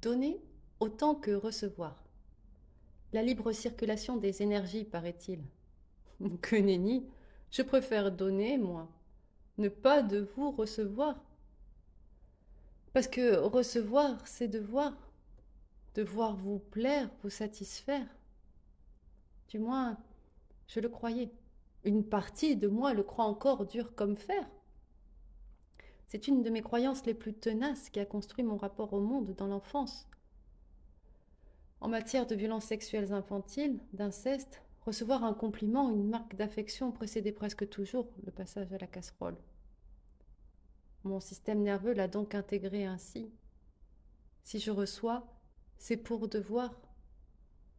Donner autant que recevoir. La libre circulation des énergies, paraît-il. Que nenni, je préfère donner, moi. Ne pas de vous recevoir. Parce que recevoir, c'est devoir vous plaire, vous satisfaire. Du moins, je le croyais. Une partie de moi le croit encore dur comme fer. C'est une de mes croyances les plus tenaces qui a construit mon rapport au monde dans l'enfance. En matière de violences sexuelles infantiles, d'inceste, recevoir un compliment, une marque d'affection précédait presque toujours le passage à la casserole. Mon système nerveux l'a donc intégré ainsi. Si je reçois, c'est pour devoir.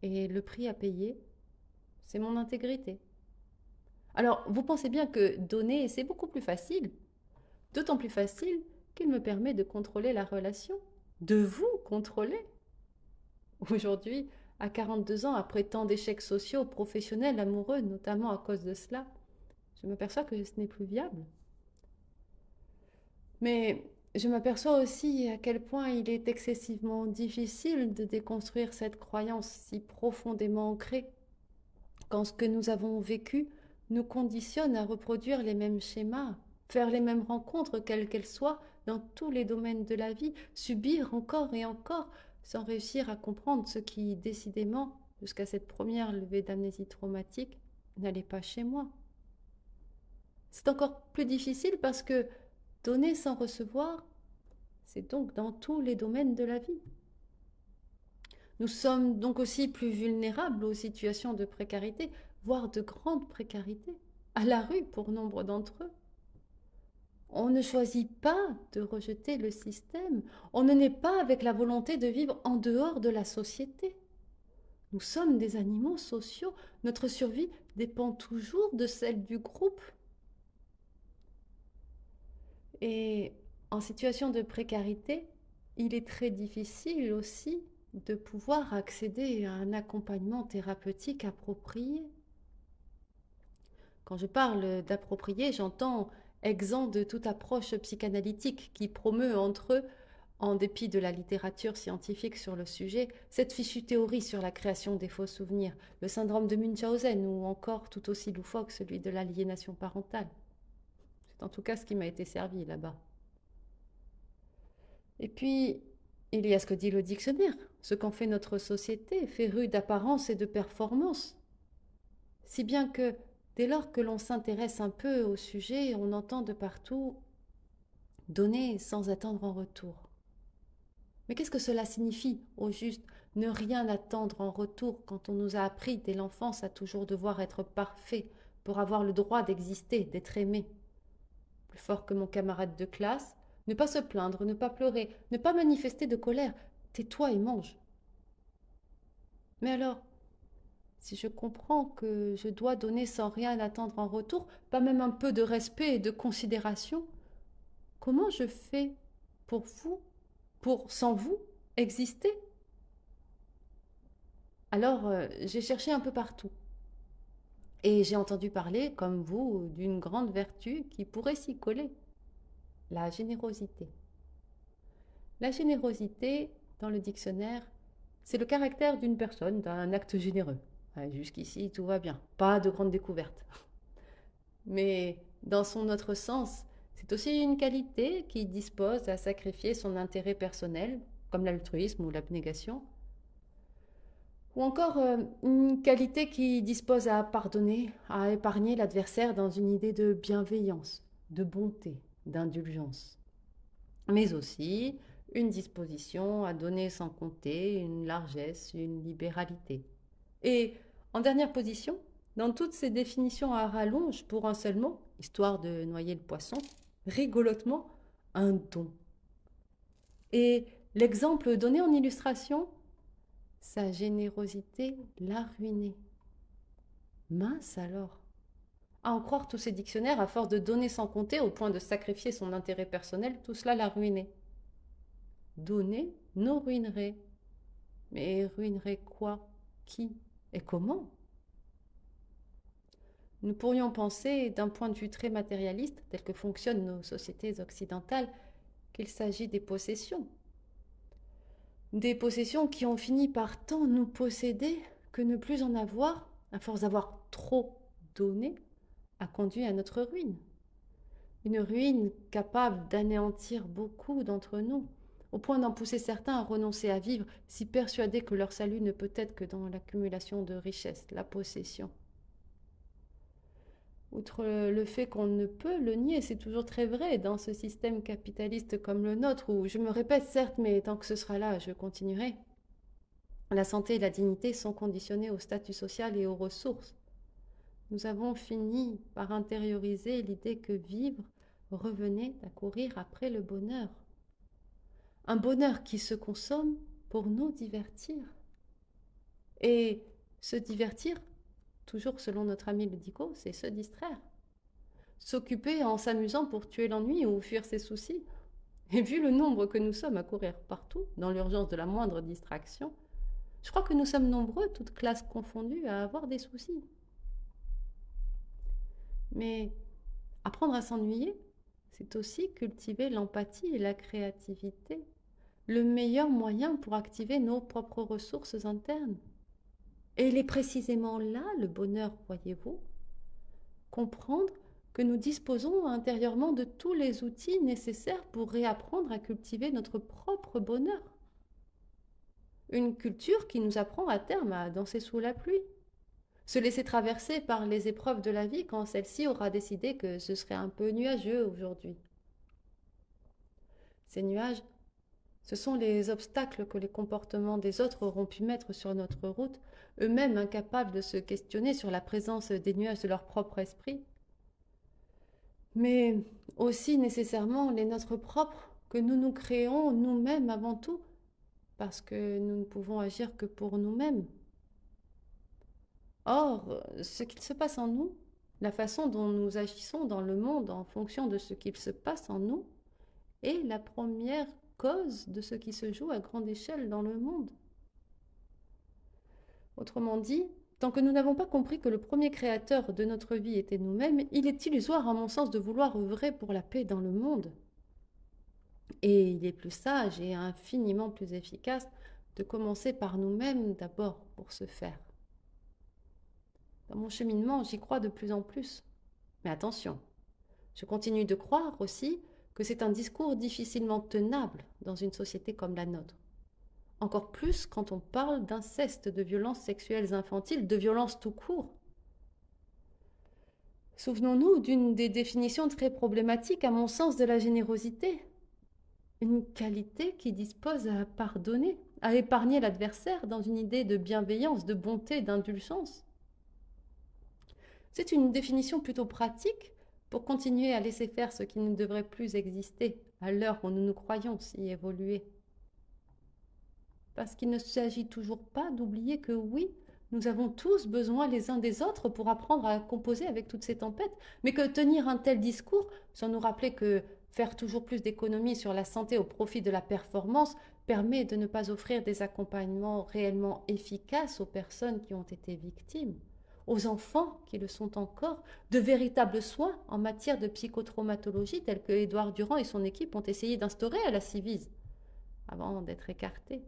Et le prix à payer, c'est mon intégrité. Alors, vous pensez bien que donner, c'est beaucoup plus facile. D'autant plus facile qu'il me permet de contrôler la relation. De vous contrôler. Aujourd'hui, à 42 ans, après tant d'échecs sociaux, professionnels, amoureux, notamment à cause de cela, je m'aperçois que ce n'est plus viable. Mais je m'aperçois aussi à quel point il est excessivement difficile de déconstruire cette croyance si profondément ancrée, quand ce que nous avons vécu nous conditionne à reproduire les mêmes schémas, faire les mêmes rencontres, quelles qu'elles soient, dans tous les domaines de la vie, subir encore et encore, sans réussir à comprendre ce qui, décidément, jusqu'à cette première levée d'amnésie traumatique, n'allait pas chez moi. C'est encore plus difficile parce que donner sans recevoir, c'est donc dans tous les domaines de la vie. Nous sommes donc aussi plus vulnérables aux situations de précarité, voire de grande précarité, à la rue pour nombre d'entre eux. On ne choisit pas de rejeter le système, on ne naît pas avec la volonté de vivre en dehors de la société. Nous sommes des animaux sociaux, notre survie dépend toujours de celle du groupe. Et en situation de précarité, il est très difficile aussi de pouvoir accéder à un accompagnement thérapeutique approprié. Quand je parle d'approprié, j'entends exempt de toute approche psychanalytique qui promeut entre eux, en dépit de la littérature scientifique sur le sujet, cette fichue théorie sur la création des faux souvenirs, le syndrome de Munchausen ou encore tout aussi loufoque celui de l'aliénation parentale. C'est en tout cas ce qui m'a été servi là-bas. Et puis, il y a ce que dit le dictionnaire, ce qu'en fait notre société, férue d'apparence et de performance. Si bien que, dès lors que l'on s'intéresse un peu au sujet, on entend de partout donner sans attendre en retour. Mais qu'est-ce que cela signifie, au juste, ne rien attendre en retour quand on nous a appris dès l'enfance à toujours devoir être parfait pour avoir le droit d'exister, d'être aimé? Plus fort que mon camarade de classe, ne pas se plaindre, ne pas pleurer, ne pas manifester de colère. Tais-toi et mange. Mais alors, si je comprends que je dois donner sans rien attendre en retour, pas même un peu de respect et de considération, comment je fais pour vous, pour sans vous, exister? Alors, j'ai cherché un peu partout. Et j'ai entendu parler, comme vous, d'une grande vertu qui pourrait s'y coller, la générosité. La générosité, dans le dictionnaire, c'est le caractère d'une personne, d'un acte généreux. Jusqu'ici, tout va bien. Pas de grande découverte. Mais dans son autre sens, c'est aussi une qualité qui dispose à sacrifier son intérêt personnel, comme l'altruisme ou l'abnégation, ou encore une qualité qui dispose à pardonner, à épargner l'adversaire dans une idée de bienveillance, de bonté, d'indulgence. Mais aussi une disposition à donner sans compter, une largesse, une libéralité. Et en dernière position, dans toutes ces définitions à rallonge pour un seul mot, histoire de noyer le poisson, rigolotement, un don. Et l'exemple donné en illustration, sa générosité l'a ruiné. Mince alors. À en croire tous ces dictionnaires, à force de donner sans compter au point de sacrifier son intérêt personnel, tout cela l'a ruiné. Donner nous ruinerait. Mais ruinerait quoi? Qui? Et comment? Nous pourrions penser, d'un point de vue très matérialiste, tel que fonctionnent nos sociétés occidentales, qu'il s'agit des possessions. Des possessions qui ont fini par tant nous posséder que ne plus en avoir, à force d'avoir trop donné, a conduit à notre ruine. Une ruine capable d'anéantir beaucoup d'entre nous, au point d'en pousser certains à renoncer à vivre, si persuadés que leur salut ne peut être que dans l'accumulation de richesses, la possession. Outre le fait qu'on ne peut le nier, c'est toujours très vrai dans ce système capitaliste comme le nôtre, où je me répète certes, mais tant que ce sera là, je continuerai. La santé et la dignité sont conditionnées au statut social et aux ressources. Nous avons fini par intérioriser l'idée que vivre revenait à courir après le bonheur. Un bonheur qui se consomme pour nous divertir. Et se divertir, toujours selon notre ami Ludico, c'est se distraire. S'occuper en s'amusant pour tuer l'ennui ou fuir ses soucis. Et vu le nombre que nous sommes à courir partout, dans l'urgence de la moindre distraction, je crois que nous sommes nombreux, toutes classes confondues, à avoir des soucis. Mais apprendre à s'ennuyer, c'est aussi cultiver l'empathie et la créativité, le meilleur moyen pour activer nos propres ressources internes. Et il est précisément là le bonheur, voyez-vous. Comprendre que nous disposons intérieurement de tous les outils nécessaires pour réapprendre à cultiver notre propre bonheur. Une culture qui nous apprend à terme à danser sous la pluie, se laisser traverser par les épreuves de la vie quand celle-ci aura décidé que ce serait un peu nuageux aujourd'hui. Ces nuages, ce sont les obstacles que les comportements des autres auront pu mettre sur notre route, eux-mêmes incapables de se questionner sur la présence des nuages de leur propre esprit, mais aussi nécessairement les nôtres propres que nous nous créons nous-mêmes avant tout, parce que nous ne pouvons agir que pour nous-mêmes. Or, ce qu'il se passe en nous, la façon dont nous agissons dans le monde en fonction de ce qu'il se passe en nous, est la première cause de ce qui se joue à grande échelle dans le monde. Autrement dit, tant que nous n'avons pas compris que le premier créateur de notre vie était nous-mêmes, il est illusoire à mon sens de vouloir œuvrer pour la paix dans le monde. Et il est plus sage et infiniment plus efficace de commencer par nous-mêmes d'abord pour ce faire. Dans mon cheminement, j'y crois de plus en plus. Mais attention, je continue de croire aussi que c'est un discours difficilement tenable dans une société comme la nôtre. Encore plus quand on parle d'inceste, de violences sexuelles infantiles, de violences tout court. Souvenons-nous d'une des définitions très problématiques, à mon sens, de la générosité. Une qualité qui dispose à pardonner, à épargner l'adversaire dans une idée de bienveillance, de bonté, d'indulgence. C'est une définition plutôt pratique pour continuer à laisser faire ce qui ne devrait plus exister à l'heure où nous nous croyons si évoluer. Parce qu'il ne s'agit toujours pas d'oublier que oui, nous avons tous besoin les uns des autres pour apprendre à composer avec toutes ces tempêtes, mais que tenir un tel discours, sans nous rappeler que faire toujours plus d'économies sur la santé au profit de la performance permet de ne pas offrir des accompagnements réellement efficaces aux personnes qui ont été victimes, aux enfants qui le sont encore, de véritables soins en matière de psychotraumatologie tels que Édouard Durand et son équipe ont essayé d'instaurer à la Civise, avant d'être écartés.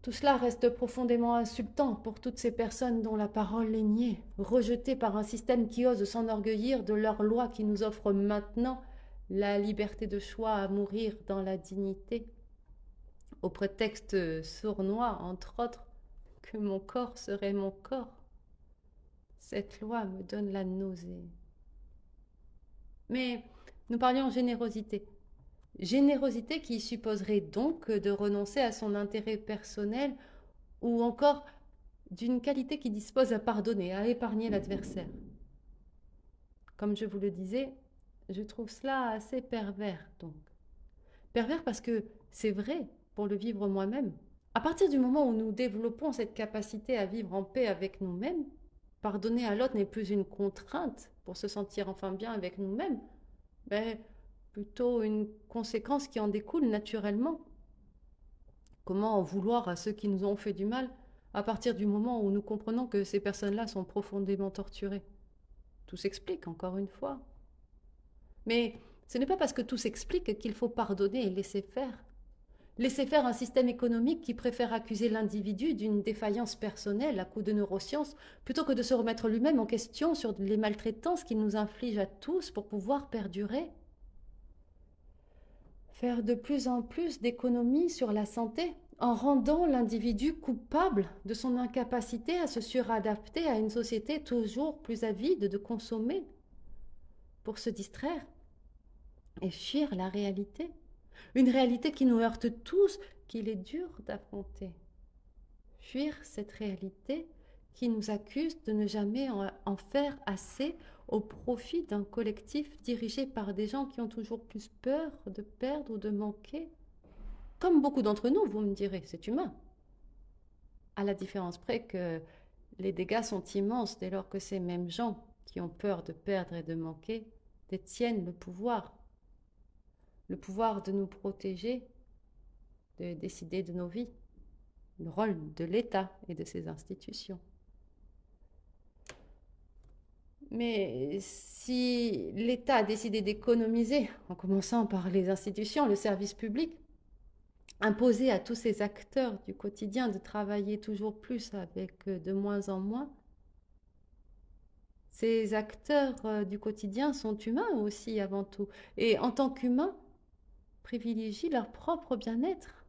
Tout cela reste profondément insultant pour toutes ces personnes dont la parole est niée, rejetées par un système qui ose s'enorgueillir de leur loi qui nous offre maintenant la liberté de choix à mourir dans la dignité, au prétexte sournois, entre autres, que mon corps serait mon corps. Cette loi me donne la nausée. Mais nous parlions générosité. Générosité qui supposerait donc de renoncer à son intérêt personnel ou encore d'une qualité qui dispose à pardonner, à épargner l'adversaire. Comme je vous le disais, je trouve cela assez pervers donc. Pervers parce que c'est vrai pour le vivre moi-même. À partir du moment où nous développons cette capacité à vivre en paix avec nous-mêmes, pardonner à l'autre n'est plus une contrainte pour se sentir enfin bien avec nous-mêmes, mais plutôt une conséquence qui en découle naturellement. Comment en vouloir à ceux qui nous ont fait du mal à partir du moment où nous comprenons que ces personnes-là sont profondément torturées? Tout s'explique, encore une fois. Mais ce n'est pas parce que tout s'explique qu'il faut pardonner et laisser faire. Laisser faire un système économique qui préfère accuser l'individu d'une défaillance personnelle à coup de neurosciences plutôt que de se remettre lui-même en question sur les maltraitances qu'il nous inflige à tous pour pouvoir perdurer. Faire de plus en plus d'économies sur la santé en rendant l'individu coupable de son incapacité à se suradapter à une société toujours plus avide de consommer pour se distraire et fuir la réalité. Une réalité qui nous heurte tous, qu'il est dur d'affronter. Fuir cette réalité qui nous accuse de ne jamais en faire assez au profit d'un collectif dirigé par des gens qui ont toujours plus peur de perdre ou de manquer. Comme beaucoup d'entre nous, vous me direz, c'est humain. À la différence près que les dégâts sont immenses dès lors que ces mêmes gens qui ont peur de perdre et de manquer détiennent le pouvoir de nous protéger, de décider de nos vies, le rôle de l'État et de ses institutions. Mais si l'État a décidé d'économiser, en commençant par les institutions, le service public, imposer à tous ces acteurs du quotidien de travailler toujours plus avec de moins en moins, ces acteurs du quotidien sont humains aussi avant tout, et en tant qu'humains, privilégient leur propre bien-être.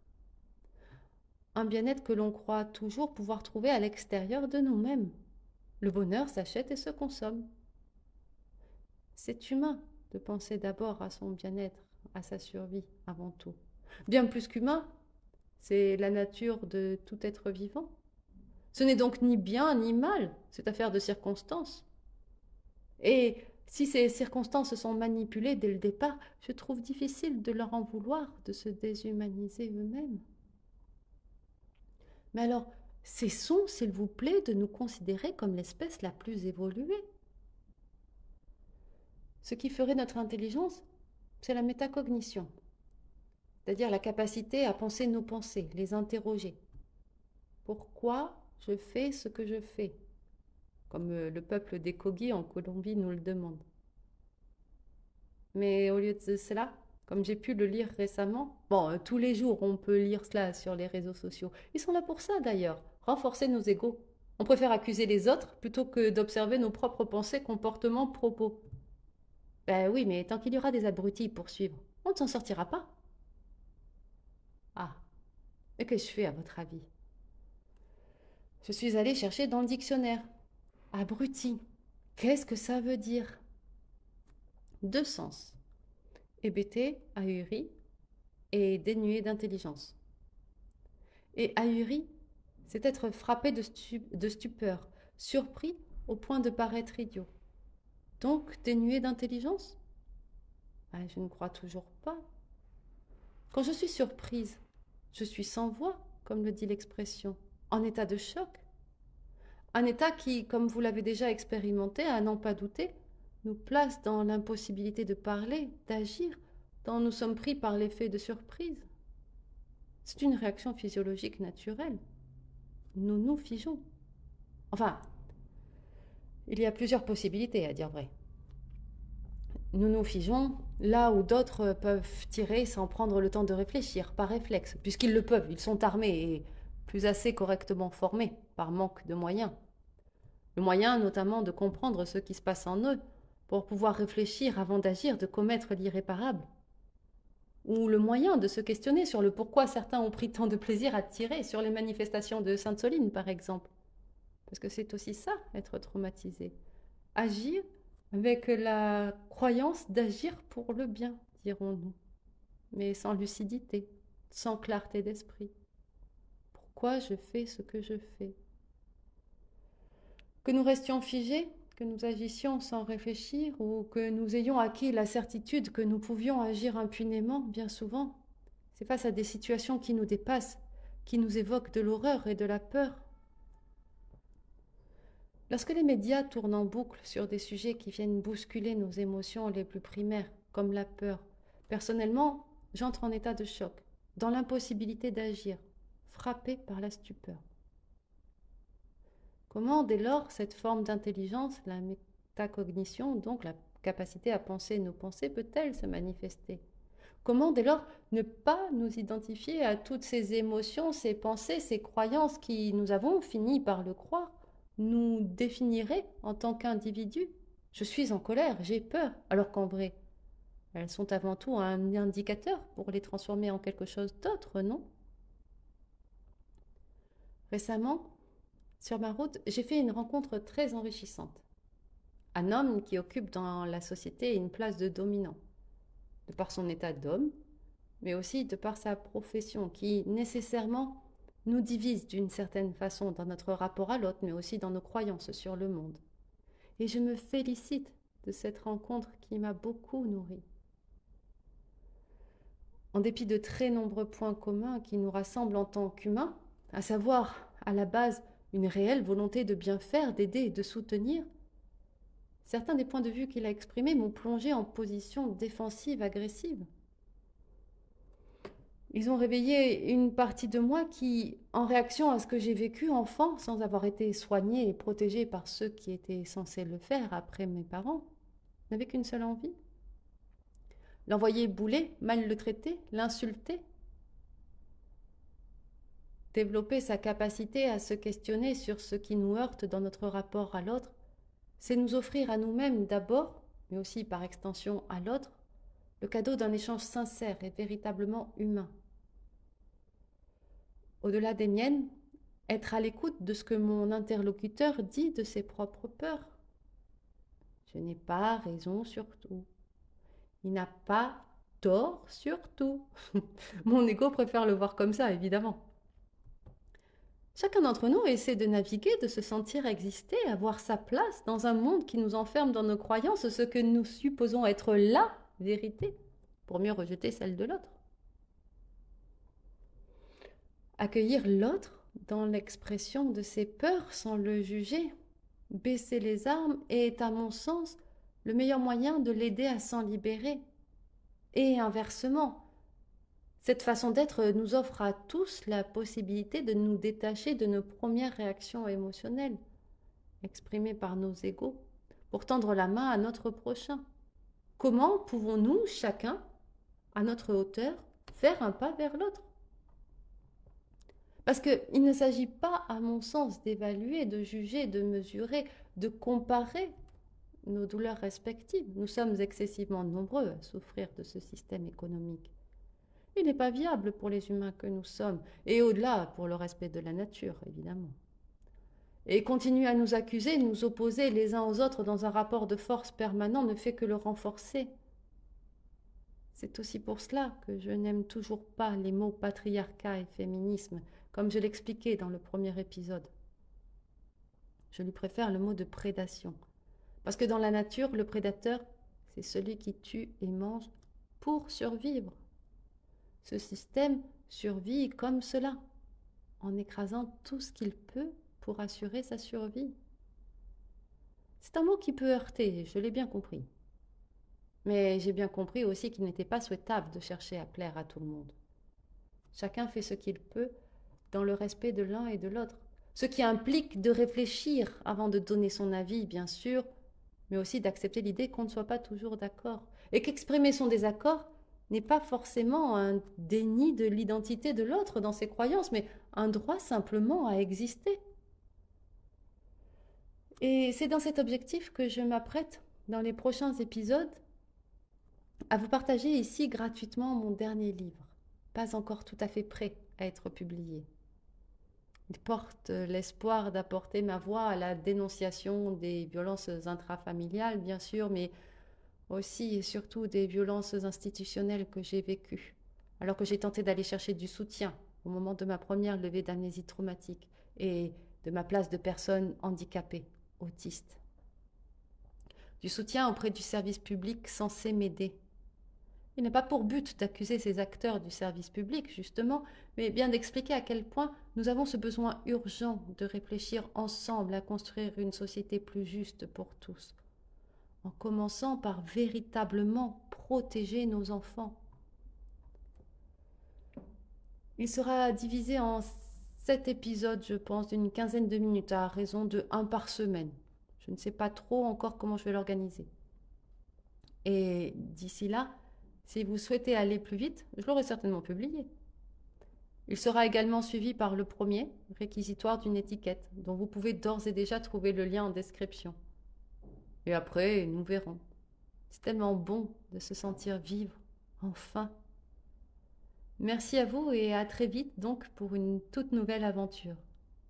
Un bien-être que l'on croit toujours pouvoir trouver à l'extérieur de nous-mêmes. Le bonheur s'achète et se consomme. C'est humain de penser d'abord à son bien-être, à sa survie avant tout. Bien plus qu'humain, c'est la nature de tout être vivant. Ce n'est donc ni bien ni mal, c'est affaire de circonstances. Et si ces circonstances sont manipulées dès le départ, je trouve difficile de leur en vouloir de se déshumaniser eux-mêmes. Mais alors, cessons, s'il vous plaît, de nous considérer comme l'espèce la plus évoluée. Ce qui ferait notre intelligence, c'est la métacognition, c'est-à-dire la capacité à penser nos pensées, les interroger. Pourquoi je fais ce que je fais, comme le peuple des Kogi en Colombie nous le demande. Mais au lieu de cela, comme j'ai pu le lire récemment, tous les jours on peut lire cela sur les réseaux sociaux. Ils sont là pour ça d'ailleurs, renforcer nos égos. On préfère accuser les autres plutôt que d'observer nos propres pensées, comportements, propos. Ben oui, mais tant qu'il y aura des abrutis pour suivre, on ne s'en sortira pas. Ah, et qu'ai-je fait à votre avis? Je suis allée chercher dans le dictionnaire. Abruti, qu'est-ce que ça veut dire? Deux sens. Hébété, ahuri, et dénué d'intelligence. Et ahuri, c'est être frappé de stupeur, surpris au point de paraître idiot. Donc dénué d'intelligence? Je ne crois toujours pas. Quand je suis surprise, je suis sans voix, comme le dit l'expression, en état de choc. Un état qui, comme vous l'avez déjà expérimenté, à n'en pas douter, nous place dans l'impossibilité de parler, d'agir, tant nous sommes pris par l'effet de surprise. C'est une réaction physiologique naturelle. Nous nous figeons. Enfin, il y a plusieurs possibilités, à dire vrai. Nous nous figeons là où d'autres peuvent tirer sans prendre le temps de réfléchir, par réflexe, puisqu'ils le peuvent, ils sont armés et plus assez correctement formés, par manque de moyens. Le moyen notamment de comprendre ce qui se passe en eux, pour pouvoir réfléchir avant d'agir, de commettre l'irréparable. Ou le moyen de se questionner sur le pourquoi certains ont pris tant de plaisir à tirer sur les manifestations de Sainte-Soline, par exemple. Parce que c'est aussi ça, être traumatisé. Agir avec la croyance d'agir pour le bien, dirons-nous, mais sans lucidité, sans clarté d'esprit. Pourquoi je fais ce que je fais? Que nous restions figés, que nous agissions sans réfléchir, ou que nous ayons acquis la certitude que nous pouvions agir impunément, bien souvent, c'est face à des situations qui nous dépassent, qui nous évoquent de l'horreur et de la peur. Lorsque les médias tournent en boucle sur des sujets qui viennent bousculer nos émotions les plus primaires, comme la peur, personnellement, j'entre en état de choc, dans l'impossibilité d'agir, frappée par la stupeur. Comment, dès lors, cette forme d'intelligence, la métacognition, donc la capacité à penser nos pensées, peut-elle se manifester? Comment dès lors ne pas nous identifier à toutes ces émotions, ces pensées, ces croyances qui, nous avons fini par le croire, nous définiraient en tant qu'individus? Je suis en colère, j'ai peur, alors qu'en vrai, elles sont avant tout un indicateur pour les transformer en quelque chose d'autre, non? Récemment, sur ma route, j'ai fait une rencontre très enrichissante. Un homme qui occupe dans la société une place de dominant, de par son état d'homme, mais aussi de par sa profession, qui nécessairement nous divise d'une certaine façon dans notre rapport à l'autre, mais aussi dans nos croyances sur le monde. Et je me félicite de cette rencontre qui m'a beaucoup nourrie. En dépit de très nombreux points communs qui nous rassemblent en tant qu'humains, à savoir, à la base, une réelle volonté de bien faire, d'aider et de soutenir, certains des points de vue qu'il a exprimés m'ont plongé en position défensive, agressive. Ils ont réveillé une partie de moi qui, en réaction à ce que j'ai vécu enfant, sans avoir été soignée et protégée par ceux qui étaient censés le faire après mes parents, n'avait qu'une seule envie: l'envoyer bouler, mal le traiter, l'insulter. Développer sa capacité à se questionner sur ce qui nous heurte dans notre rapport à l'autre, c'est nous offrir à nous-mêmes d'abord, mais aussi par extension à l'autre, le cadeau d'un échange sincère et véritablement humain. Au-delà des miennes, être à l'écoute de ce que mon interlocuteur dit de ses propres peurs. Je n'ai pas raison sur tout. Il n'a pas tort sur tout. Mon ego préfère le voir comme ça, évidemment. Chacun d'entre nous essaie de naviguer, de se sentir exister, avoir sa place dans un monde qui nous enferme dans nos croyances, ce que nous supposons être la vérité, pour mieux rejeter celle de l'autre. Accueillir l'autre dans l'expression de ses peurs sans le juger, baisser les armes est, à mon sens, le meilleur moyen de l'aider à s'en libérer. Et inversement, cette façon d'être nous offre à tous la possibilité de nous détacher de nos premières réactions émotionnelles, exprimées par nos égos, pour tendre la main à notre prochain. Comment pouvons-nous, chacun, à notre hauteur, faire un pas vers l'autre? Parce qu'il ne s'agit pas, à mon sens, d'évaluer, de juger, de mesurer, de comparer nos douleurs respectives. Nous sommes excessivement nombreux à souffrir de ce système économique. Il n'est pas viable pour les humains que nous sommes, et au-delà pour le respect de la nature, évidemment. Et continuer à nous accuser, nous opposer les uns aux autres dans un rapport de force permanent ne fait que le renforcer. C'est aussi pour cela que je n'aime toujours pas les mots patriarcat et féminisme, comme je l'expliquais dans le premier épisode. Je lui préfère le mot de prédation, parce que dans la nature, le prédateur, c'est celui qui tue et mange pour survivre. Ce système survit comme cela, en écrasant tout ce qu'il peut pour assurer sa survie. C'est un mot qui peut heurter, je l'ai bien compris. Mais j'ai bien compris aussi qu'il n'était pas souhaitable de chercher à plaire à tout le monde. Chacun fait ce qu'il peut dans le respect de l'un et de l'autre, ce qui implique de réfléchir avant de donner son avis, bien sûr, mais aussi d'accepter l'idée qu'on ne soit pas toujours d'accord, et qu'exprimer son désaccord n'est pas forcément un déni de l'identité de l'autre dans ses croyances, mais un droit simplement à exister. Et c'est dans cet objectif que je m'apprête, dans les prochains épisodes, à vous partager ici gratuitement mon dernier livre, pas encore tout à fait prêt à être publié. Il porte l'espoir d'apporter ma voix à la dénonciation des violences intrafamiliales, bien sûr, mais aussi et surtout des violences institutionnelles que j'ai vécues, alors que j'ai tenté d'aller chercher du soutien au moment de ma première levée d'amnésie traumatique et de ma place de personne handicapée, autiste. Du soutien auprès du service public censé m'aider. Il n'a pas pour but d'accuser ces acteurs du service public, justement, mais bien d'expliquer à quel point nous avons ce besoin urgent de réfléchir ensemble à construire une société plus juste pour tous, en commençant par véritablement protéger nos enfants. Il sera divisé en 7 épisodes, je pense, d'une quinzaine de minutes, à raison de 1 par semaine. Je ne sais pas trop encore comment je vais l'organiser. Et d'ici là, Si vous souhaitez aller plus vite, je l'aurai certainement publié. Il sera également suivi par le premier, réquisitoire d'une étiquette, dont vous pouvez d'ores et déjà trouver le lien en description. Et après, nous verrons. C'est tellement bon de se sentir vivre, enfin. Merci à vous et à très vite donc pour une toute nouvelle aventure.